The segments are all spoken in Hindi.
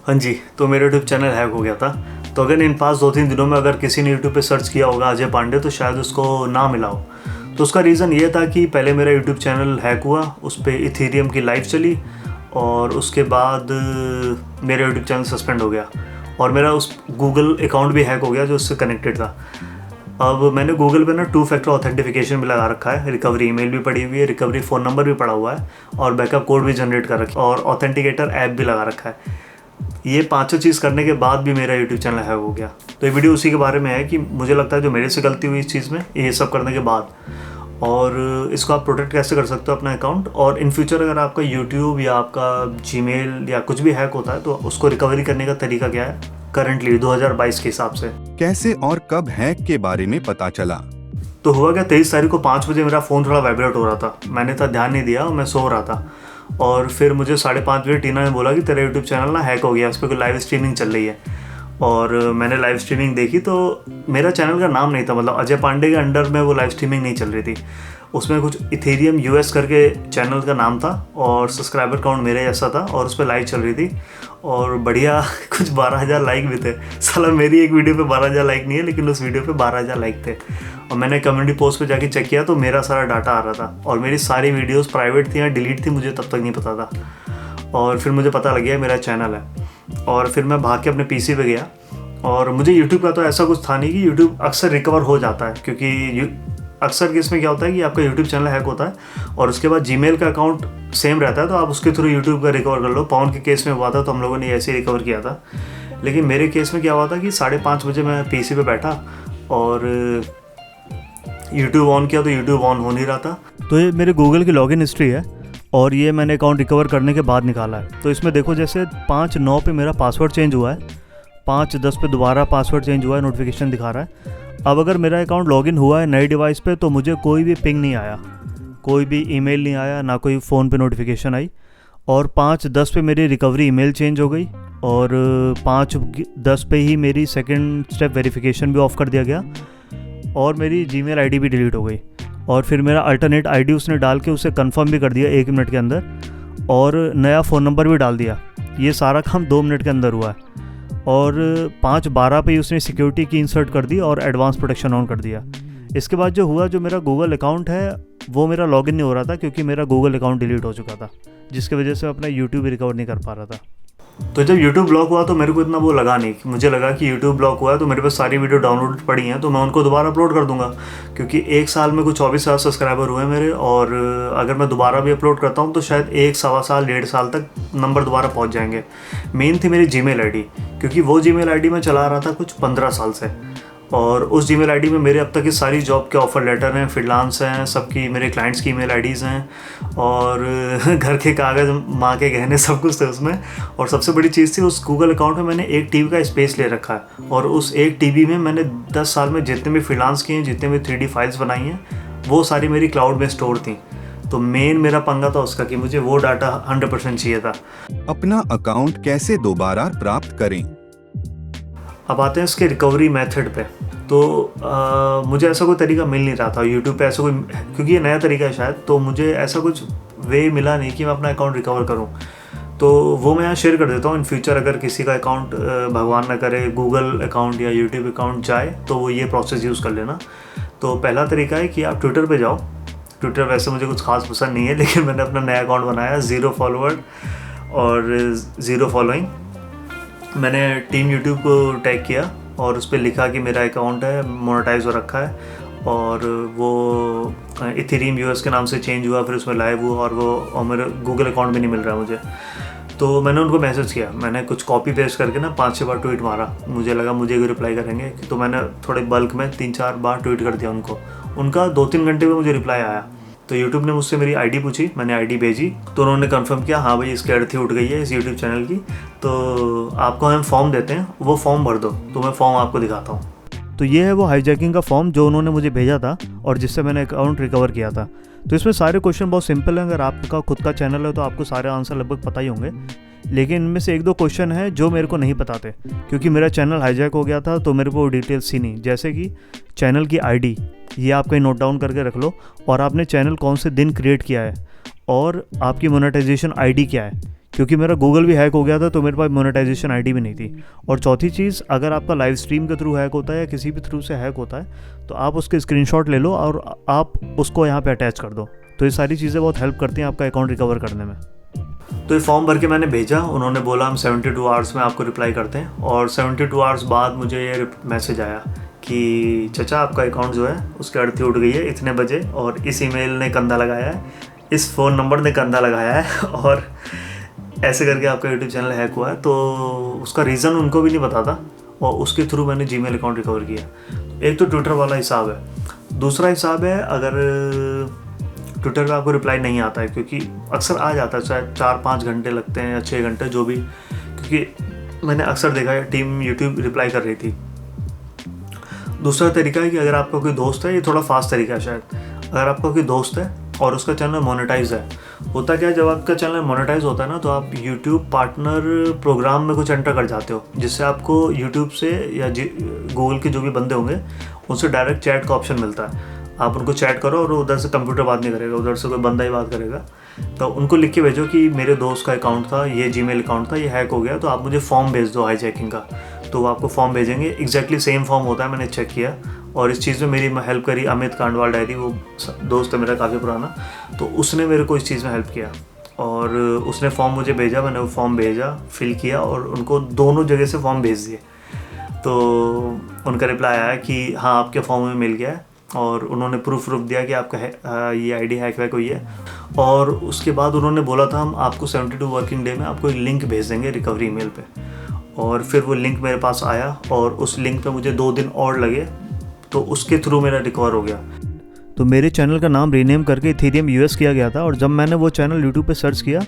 हाँ जी, तो मेरा यूट्यूब चैनल हैक हो गया था। तो अगर इन पास 2-3 दिनों में अगर किसी ने यूट्यूब पे सर्च किया होगा अजय पांडे तो शायद उसको ना मिला हो। तो उसका रीज़न ये था कि पहले मेरा यूट्यूब चैनल हैक हुआ, उस पे इथेरियम की लाइव चली और उसके बाद मेरा यूट्यूब चैनल सस्पेंड हो गया और मेरा उस गूगल अकाउंट भी हैक हो गया जो उससे कनेक्टेड था। अब मैंने गूगल पे ना 2 फैक्टर ऑथेंटिफिकेशन भी लगा रखा है, रिकवरी ईमेल भी पड़ी हुई है, रिकवरी फ़ोन नंबर भी पड़ा हुआ है और बैकअप कोड भी जनरेट कर रखा है और ऑथेंटिकेटर ऐप भी लगा रखा है। ये पांचों चीज़ करने के बाद भी मेरा यूट्यूब चैनल हैक हो गया। तो ये वीडियो उसी के बारे में है कि मुझे लगता है जो मेरे से गलती हुई इस चीज़ में ये सब करने के बाद, और इसको आप प्रोटेक्ट कैसे कर सकते हो अपना अकाउंट, और इन फ्यूचर अगर आपका यूट्यूब या आपका जीमेल या कुछ भी हैक होता है तो उसको रिकवरी करने का तरीका क्या है करंटली 2022 के हिसाब से। कैसे और कब हैक के बारे में पता चला? तो हुआ क्या, 23 तारीख को 5 बजे मेरा फ़ोन थोड़ा वाइब्रेट हो रहा था। मैंने तो ध्यान नहीं दिया, मैं सो रहा था और फिर मुझे 5:30 बजे टीना ने बोला कि तेरा यूट्यूब चैनल ना हैक हो गया, उस पर कोई लाइव स्ट्रीमिंग चल रही है। और मैंने लाइव स्ट्रीमिंग देखी तो मेरा चैनल का नाम नहीं था, मतलब अजय पांडे के अंडर में वो लाइव स्ट्रीमिंग नहीं चल रही थी। उसमें कुछ इथेरियम यूएस करके चैनल का नाम था और सब्सक्राइबर काउंट मेरे जैसा था और उस पर लाइव चल रही थी और बढ़िया कुछ 12,000 लाइक भी थे। साला मेरी एक वीडियो पे 12,000 लाइक नहीं है लेकिन उस वीडियो पे 12,000 लाइक थे। और मैंने कम्युनिटी पोस्ट पे जाके चेक किया तो मेरा सारा डाटा आ रहा था और मेरी सारी वीडियोस प्राइवेट थी या डिलीट थी, मुझे तब तक नहीं पता था। और फिर मुझे पता लग गया मेरा चैनल है और फिर मैं भाग के अपने पीसी पे गया। और मुझे यूट्यूब का तो ऐसा कुछ था नहीं कि यूट्यूब अक्सर रिकवर हो जाता है, क्योंकि अक्सर केस में क्या होता है कि आपका यूट्यूब चैनल हैक होता है और उसके बाद जीमेल का अकाउंट सेम रहता है तो आप उसके थ्रू यूट्यूब का रिकवर कर लो। पवन के केस में हुआ था तो हम लोगं ने ऐसे ही रिकवर किया था। लेकिन मेरे केस में क्या हुआ था कि 5:30 बजे मैं पीसी पे बैठा और यूट्यूब ऑन किया तो यूट्यूब ऑन हो नहीं रहा था। तो ये मेरे गूगल की लॉगिन हिस्ट्री है और ये मैंने अकाउंट रिकवर करने के बाद निकाला है। तो इसमें देखो जैसे 5:09 पे मेरा पासवर्ड चेंज हुआ है, 5:10 पे दोबारा पासवर्ड चेंज हुआ है, नोटिफिकेशन दिखा रहा है। अब अगर मेरा अकाउंट लॉगिन हुआ है नए डिवाइस पे तो मुझे कोई भी पिंग नहीं आया, कोई भी ईमेल नहीं आया, ना कोई फ़ोन पे नोटिफिकेशन आई। और 5:10 पे मेरी रिकवरी ईमेल चेंज हो गई और 5:10 पे ही मेरी सेकंड स्टेप वेरिफिकेशन भी ऑफ़ कर दिया गया और मेरी जीमेल आईडी भी डिलीट हो गई। और फिर मेरा अल्टरनेट आईडी उसने डाल के उसे कंफर्म भी कर दिया 1 मिनट के अंदर और नया फ़ोन नंबर भी डाल दिया। ये सारा काम 2 मिनट के अंदर हुआ है और 5:12 पे ही उसने सिक्योरिटी की इंसर्ट कर दी और एडवांस प्रोटेक्शन ऑन कर दिया। इसके बाद जो हुआ, जो मेरा गूगल अकाउंट है वो मेरा लॉगिन नहीं हो रहा था क्योंकि मेरा गूगल अकाउंट डिलीट हो चुका था, जिसकी वजह से मैं अपना यूट्यूब भी रिकवर नहीं कर पा रहा था। तो जब यूट्यूब ब्लॉक हुआ तो मेरे को इतना वो लगा नहीं, मुझे लगा कि यूट्यूब ब्लॉक हुआ है तो मेरे पास सारी वीडियो डाउनलोड पड़ी हैं तो मैं उनको दोबारा अपलोड कर दूंगा, क्योंकि 1 साल में कुछ 24,000 सब्सक्राइबर हुए मेरे और अगर मैं दोबारा भी अपलोड करता हूँ तो शायद 1 सवा साल 1.5 साल तक नंबर दोबारा पहुँच जाएंगे। मेन थी मेरी जीमेल आईडी, क्योंकि वो जीमेल आईडी मैं चला रहा था कुछ 15 साल से और उस जीमेल आईडी में मेरे अब तक की सारी जॉब के ऑफ़र लेटर हैं, फ्रीलांस हैं, सबकी मेरे क्लाइंट्स की ईमेल आईडीज़ हैं और घर के कागज़, माँ के गहने, सब कुछ थे उसमें। और सबसे बड़ी चीज़ थी उस गूगल अकाउंट में मैंने 1 TB का स्पेस ले रखा है और उस 1 TB में मैंने 10 साल में जितने भी फ्रीलांस किए हैं, जितने भी 3D फाइल्स बनाई हैं, वो सारी मेरी क्लाउड में स्टोर थी। तो मेन मेरा पंगा था उसका कि मुझे वो डाटा 100% चाहिए था। अपना अकाउंट कैसे दोबारा प्राप्त करें? अब आते हैं इसके रिकवरी मेथड पे। तो मुझे ऐसा कोई तरीका मिल नहीं रहा था यूट्यूब पे, ऐसा कोई, क्योंकि ये नया तरीका है शायद, तो मुझे ऐसा कुछ वे मिला नहीं कि मैं अपना अकाउंट रिकवर करूं। तो वो मैं यहाँ शेयर कर देता हूँ। इन फ्यूचर अगर किसी का अकाउंट भगवान ना करे गूगल अकाउंट या यूट्यूब अकाउंट जाए तो वो ये प्रोसेस यूज़ कर लेना। तो पहला तरीका है कि आप ट्विटर पे जाओ। ट्विटर वैसे मुझे कुछ खास पसंद नहीं है लेकिन मैंने अपना नया अकाउंट बनाया, 0 फॉलोअर और 0 फॉलोइंग। मैंने टीम यूट्यूब को टैग किया और उस पर लिखा कि मेरा अकाउंट है, मोनेटाइज हो रखा है और वो इथेरियम यूएस के नाम से चेंज हुआ, फिर उसमें लाइव हुआ और मेरे गूगल अकाउंट भी नहीं मिल रहा मुझे। तो मैंने उनको मैसेज किया, मैंने कुछ कॉपी पेस्ट करके ना 5-6 बार ट्वीट मारा, मुझे लगा मुझे भी रिप्लाई करेंगे, तो मैंने थोड़े बल्क में 3-4 बार ट्वीट कर दिया उनको। उनका 2-3 घंटे में मुझे रिप्लाई आया। तो यूट्यूब ने मुझसे मेरी आईडी पूछी, मैंने आईडी भेजी तो उन्होंने कंफर्म किया हाँ भाई इसकी अर्थी उठ गई है इस यूट्यूब चैनल की, तो आपको हम फॉर्म देते हैं, वो फॉर्म भर दो। तो मैं फॉर्म आपको दिखाता हूँ। तो ये है वो हाईजैकिंग का फॉर्म जो उन्होंने मुझे भेजा था और जिससे मैंने अकाउंट रिकवर किया था। तो इसमें सारे क्वेश्चन बहुत सिंपल हैं, अगर आपका खुद का चैनल है तो आपको सारे आंसर लगभग पता ही होंगे, लेकिन इनमें से 1-2 क्वेश्चन है जो मेरे को नहीं पता थे क्योंकि मेरा चैनल हाईजैक हो गया था तो मेरे को डिटेल्स थी नहीं। जैसे कि चैनल की आईडी, ये आप कहीं नोट डाउन करके रख लो, और आपने चैनल कौन से दिन क्रिएट किया है और आपकी मोनेटाइजेशन आईडी क्या है, क्योंकि मेरा गूगल भी हैक हो गया था, तो मेरे पास मोनेटाइजेशन आईडी भी नहीं थी। और चौथी चीज़, अगर आपका लाइव स्ट्रीम के थ्रू हैक होता है या किसी भी थ्रू से हैक होता है तो आप उसके स्क्रीनशॉट ले लो और आप उसको यहाँ पे अटैच कर दो। तो ये सारी चीज़ें बहुत हेल्प करती हैं आपका अकाउंट रिकवर करने में। तो ये फॉर्म भर के मैंने भेजा, उन्होंने बोला हम 72 आवर्स में आपको रिप्लाई करते हैं। और 72 आवर्स बाद मुझे ये मैसेज आया कि चाचा आपका अकाउंट जो है उसकी अड़ती उठ गई है इतने बजे, और इस ईमेल ने कंधा लगाया है, इस फ़ोन नंबर ने कंधा लगाया है और ऐसे करके आपका यूट्यूब चैनल हैक हुआ है। तो उसका रीज़न उनको भी नहीं पता था और उसके थ्रू मैंने जीमेल अकाउंट रिकवर किया। एक तो ट्विटर वाला हिसाब है, दूसरा हिसाब है अगर ट्विटर पे आपको रिप्लाई नहीं आता है, क्योंकि अक्सर आ जाता है, चाहे 4-5 घंटे लगते हैं या 6 घंटे जो भी, क्योंकि मैंने अक्सर देखा है टीम यूट्यूब रिप्लाई कर रही थी। दूसरा तरीका है कि अगर आपका कोई दोस्त है, ये थोड़ा फास्ट तरीका है शायद, अगर आपका कोई दोस्त है और उसका चैनल मोनेटाइज है, होता क्या है जब आपका चैनल मोनेटाइज होता है ना, तो आप यूट्यूब पार्टनर प्रोग्राम में कुछ एंटर कर जाते हो, जिससे आपको यूट्यूब से या गूगल के जो भी बंदे होंगे उनसे डायरेक्ट चैट का ऑप्शन मिलता है। आप उनको चैट करो और उधर से कंप्यूटर बात नहीं करेगा, उधर से कोई बंदा ही बात करेगा। तो उनको लिख के भेजो कि मेरे दोस्त का अकाउंट था, ये जीमेल अकाउंट था, ये हैक हो गया, तो आप मुझे फॉर्म भेज दो हाईजैकिंग का। तो वो आपको फॉर्म भेजेंगे, एग्जैक्टली सेम फॉर्म होता है, मैंने चेक किया। और इस चीज़ में मेरी हेल्प करी अमित कांडवाल डायरी, वो दोस्त है मेरा काफ़ी पुराना, तो उसने मेरे को इस चीज़ में हेल्प किया और उसने फॉर्म मुझे भेजा, मैंने वो फॉर्म भेजा, फिल किया और उनको दोनों जगह से फॉर्म भेज दिए। तो उनका रिप्लाई आया कि हाँ आपके फॉर्म में मिल गया है, और उन्होंने प्रूफ दिया कि आपका ये आईडी हैक वैक हुई है। और उसके बाद उन्होंने बोला था हम आपको 72 वर्किंग डे में आपको एक लिंक भेज देंगे रिकवरी ईमेल पे। और फिर वो लिंक मेरे पास आया और उस लिंक पे मुझे 2 दिन और लगे, तो उसके थ्रू मेरा रिकवर हो गया। तो मेरे चैनल का नाम रीनेम करके इथेरियम यूएस किया गया था, और जब मैंने वो चैनल यूट्यूब पे सर्च किया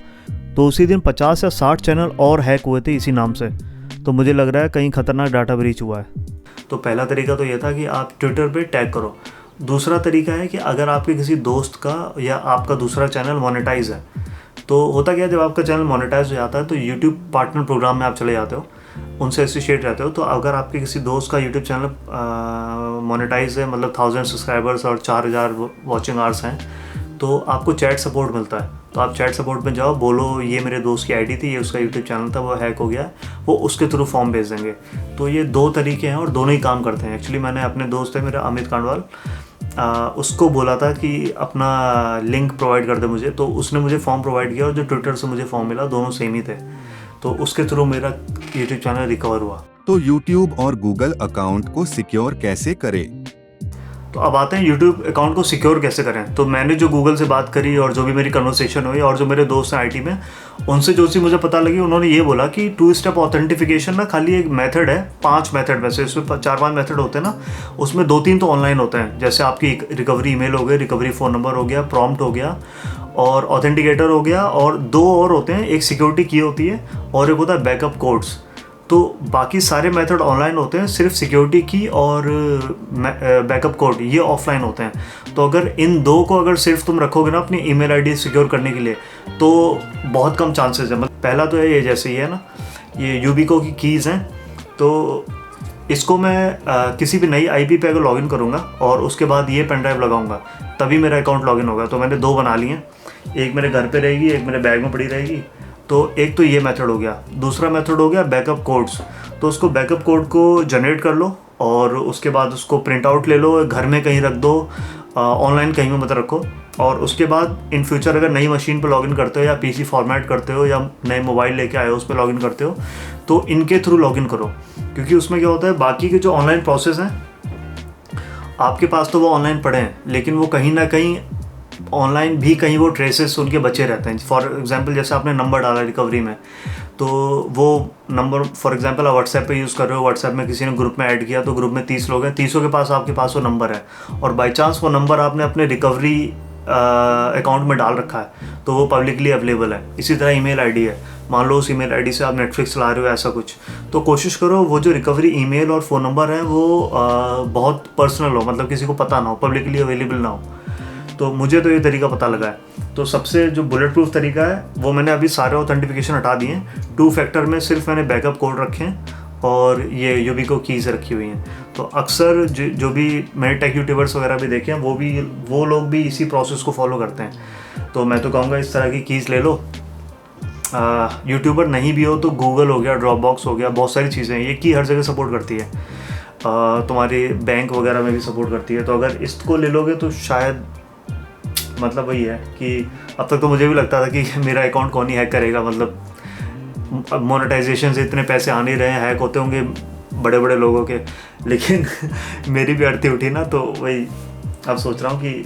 तो उसी दिन 50 या 60 चैनल और हैक हुए थे इसी नाम से। तो मुझे लग रहा है कहीं ख़तरनाक डाटा ब्रीच हुआ है। तो पहला तरीका तो ये था कि आप ट्विटर पे टैग करो। दूसरा तरीका है कि अगर आपके किसी दोस्त का या आपका दूसरा चैनल मोनेटाइज है, तो होता क्या है जब आपका चैनल मोनेटाइज हो जाता है तो यूट्यूब पार्टनर प्रोग्राम में आप चले जाते हो, उनसे एसोसिएट रहते हो। तो अगर आपके किसी दोस्त का यूट्यूब चैनल मोनेटाइज है, मतलब 1000 सब्सक्राइबर्स और 4000 वॉचिंग आवर्स हैं, तो आपको चैट सपोर्ट मिलता है। तो आप चैट सपोर्ट में जाओ, बोलो ये मेरे दोस्त की आईडी थी, ये उसका यूट्यूब चैनल था, वो हैक हो गया, वो उसके थ्रू फॉर्म भेज देंगे। तो ये 2 तरीके हैं और दोनों ही काम करते हैं। एक्चुअली मैंने अपने दोस्त है मेरा अमित कांडवाल, उसको बोला था कि अपना लिंक प्रोवाइड कर दे मुझे, तो उसने मुझे फॉर्म प्रोवाइड किया और जो ट्विटर से मुझे फॉर्म मिला दोनों सेम ही थे। तो उसके थ्रू मेरा यूट्यूब चैनल रिकवर हुआ। तो यूट्यूब और गूगल अकाउंट को सिक्योर कैसे करें? तो अब आते हैं यूट्यूब अकाउंट को सिक्योर कैसे करें। तो मैंने जो गूगल से बात करी और जो भी मेरी कन्वर्सेशन हुई और जो मेरे दोस्त हैं आईटी में, उनसे जो चीज़ मुझे पता लगी, उन्होंने ये बोला कि 2 स्टेप ऑथेंटिफिकेशन ना खाली एक मेथड है, 5 मेथड वैसे इसमें 4-5 मेथड होते हैं ना, उसमें 2-3 तो ऑनलाइन होते हैं। जैसे आपकी रिकवरी ईमेल हो गई, रिकवरी फ़ोन नंबर हो गया, प्रॉम्प्ट हो गया और ऑथेंटिकेटर हो गया, और 2 और होते हैं, एक सिक्योरिटी की होती है और एक होता है बैकअप कोड्स। तो बाकी सारे मेथड ऑनलाइन होते हैं, सिर्फ सिक्योरिटी की और बैकअप कोड ये ऑफलाइन होते हैं। तो अगर इन 2 को अगर सिर्फ तुम रखोगे ना अपनी ईमेल आईडी सिक्योर करने के लिए, तो बहुत कम चांसेस है। मतलब पहला तो है ये, जैसे ये है ना, ये यूबिको की कीज़ हैं, तो इसको मैं किसी भी नई आईपी पे अगर लॉगिन करूँगा और उसके बाद ये पेन ड्राइव लगाऊंगा, तभी मेरा अकाउंट लॉगिन होगा। तो मैंने 2 बना लिए हैं, एक मेरे घर पे रहेगी, एक मेरे बैग में पड़ी रहेगी। तो एक तो ये मेथड हो गया। दूसरा मेथड हो गया बैकअप कोड्स। तो उसको बैकअप कोड को जनरेट कर लो और उसके बाद उसको प्रिंट आउट ले लो, घर में कहीं रख दो, ऑनलाइन कहीं में मत रखो। और उसके बाद इन फ्यूचर अगर नई मशीन पर लॉगिन करते हो या पीसी फॉर्मेट करते हो या नए मोबाइल लेके आए हो उस पर लॉगिन करते हो, तो इनके थ्रू लॉगिन करो। क्योंकि उसमें क्या होता है, बाकी के जो ऑनलाइन प्रोसेस हैं आपके पास तो वो ऑनलाइन पड़े हैं, लेकिन वो कहीं ना कहीं ऑनलाइन भी कहीं वो ट्रेसेस उनके बचे रहते हैं। फॉर एग्जांपल जैसे आपने नंबर डाला रिकवरी में, तो वो नंबर फॉर एग्जांपल आप व्हाट्सएप पे यूज़ कर रहे हो, व्हाट्सएप में किसी ने ग्रुप में ऐड किया, तो ग्रुप में 30 लोग हैं, 30 के पास आपके पास वो नंबर है, और बाई चांस वो नंबर आपने अपने रिकवरी अकाउंट में डाल रखा है, तो वो पब्लिकली अवेलेबल है। इसी तरह ईमेल आईडी है, मान लो उस ईमेल आईडी से आप नेटफ्लिक्स चला रहे हो ऐसा कुछ, तो कोशिश करो वो जो रिकवरी ईमेल और फ़ोन नंबर है वो बहुत पर्सनल हो, मतलब किसी को पता ना हो, पब्लिकली अवेलेबल ना हो। तो मुझे तो ये तरीका पता लगा है। तो सबसे जो बुलेट प्रूफ तरीका है वो मैंने अभी सारे ऑथेंटिफिकेशन हटा दिए हैं। 2 फैक्टर में सिर्फ मैंने बैकअप कोड रखे हैं और ये यूबिको कीज़ रखी हुई हैं। तो अक्सर जो भी मैंने टेक यूट्यूबर्स वगैरह भी देखे हैं वो लोग भी इसी प्रोसेस को फॉलो करते हैं। तो मैं तो कहूँगा इस तरह की कीज़ ले लो यूट्यूबर नहीं भी हो तो गूगल हो गया, ड्रॉपबॉक्स हो गया, बहुत सारी चीज़ें हैं। ये की हर जगह सपोर्ट करती है, तुम्हारे बैंक वगैरह में भी सपोर्ट करती है। तो अगर इसको ले लोगे तो शायद मतलब वही है कि अब तक तो मुझे भी लगता था कि मेरा अकाउंट कौन ही हैक करेगा, मतलब मोनेटाइजेशन से इतने पैसे आ नहीं रहे हैं, हैक होते होंगे बड़े बड़े लोगों के। लेकिन मेरी भी अड़ती उठी ना, तो वही अब सोच रहा हूँ कि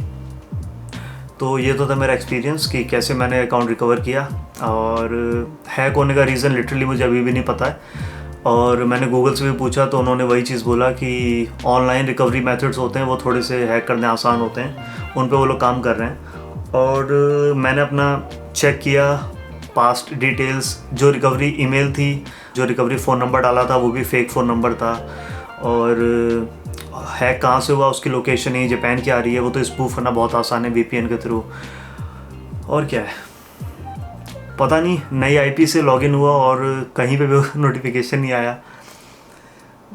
तो ये तो था मेरा एक्सपीरियंस कि कैसे मैंने अकाउंट रिकवर किया। और हैक होने का रीज़न लिटरली मुझे अभी भी नहीं पता है। और मैंने गूगल से भी पूछा तो उन्होंने वही चीज़ बोला कि ऑनलाइन रिकवरी मेथड्स होते हैं वो थोड़े से हैक करने आसान होते हैं, उन पे वो लोग काम कर रहे हैं। और मैंने अपना चेक किया पास्ट डिटेल्स, जो रिकवरी ईमेल थी, जो रिकवरी फ़ोन नंबर डाला था वो भी फेक फ़ोन नंबर था। और हैक कहाँ से हुआ, उसकी लोकेशन ही जापान की आ रही है, वो तो स्पूफ करना बहुत आसान है VPN के थ्रू। और क्या है पता नहीं, नई IP से लॉगिन हुआ और कहीं पे भी नोटिफिकेशन नहीं आया,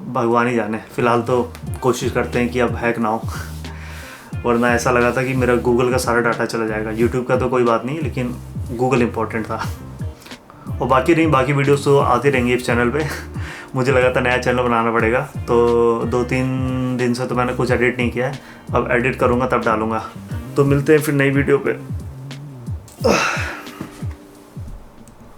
भगवान ही जाने। फ़िलहाल तो कोशिश करते हैं कि अब हैक ना हो, वरना ऐसा लगा था कि मेरा गूगल का सारा डाटा चला जाएगा। यूट्यूब का तो कोई बात नहीं, लेकिन गूगल इम्पोर्टेंट था। और बाकी वीडियोस तो आती रहेंगी इस चैनल पे। मुझे लगा था नया चैनल बनाना पड़ेगा, तो 2-3 दिन से तो मैंने कुछ एडिट नहीं किया है, अब एडिट करूँगा तब डालूँगा। तो मिलते हैं फिर नई वीडियो पे।